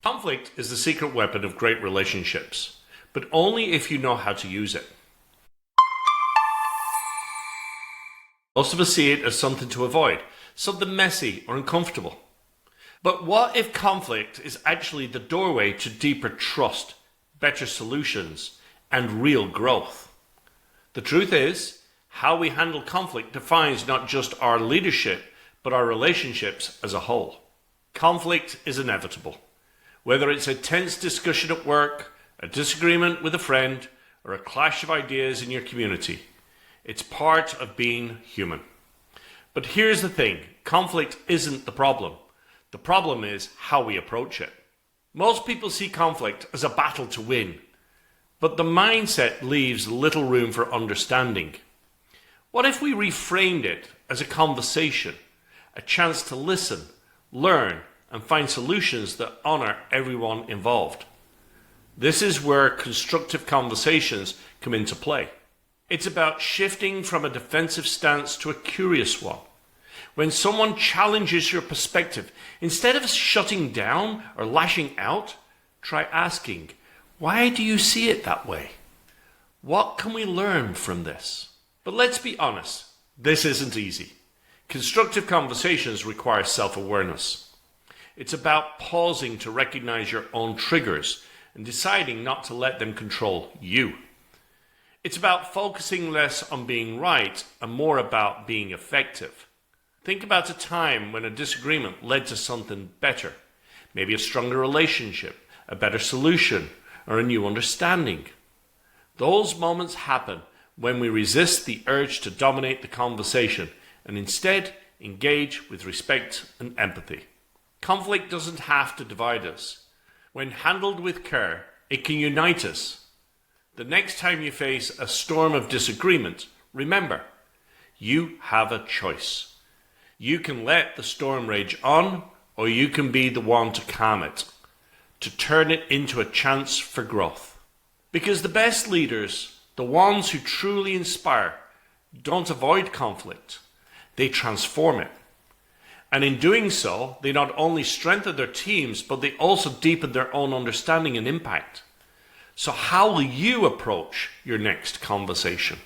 Conflict is the secret weapon of great relationships, but only if you know how to use it. Most of us see it as something to avoid, something messy or uncomfortable. But what if conflict is actually the doorway to deeper trust, better solutions, and real growth? The truth is, how we handle conflict defines not just our leadership, but our relationships as a whole. Conflict is inevitable. Whether it's a tense discussion at work, a disagreement with a friend, or a clash of ideas in your community, it's part of being human. But here's the thing, conflict isn't the problem. The problem is how we approach it. Most people see conflict as a battle to win, but the mindset leaves little room for understanding. What if we reframed it as a conversation, a chance to listen, learn, and find solutions that honor everyone involved? This is where constructive conversations come into play. It's about shifting from a defensive stance to a curious one. When someone challenges your perspective, instead of shutting down or lashing out, try asking, why do you see it that way? What can we learn from this? But let's be honest, this isn't easy. Constructive conversations require self-awareness. It's about pausing to recognize your own triggers and deciding not to let them control you. It's about focusing less on being right and more about being effective. Think about a time when a disagreement led to something better, maybe a stronger relationship, a better solution, or a new understanding. Those moments happen when we resist the urge to dominate the conversation and instead engage with respect and empathy. Conflict doesn't have to divide us. When handled with care, it can unite us. The next time you face a storm of disagreement, remember, you have a choice. You can let the storm rage on, or you can be the one to calm it, to turn it into a chance for growth. Because the best leaders, the ones who truly inspire, don't avoid conflict, they transform it. And in doing so, they not only strengthen their teams, but they also deepen their own understanding and impact. So how will you approach your next conversation?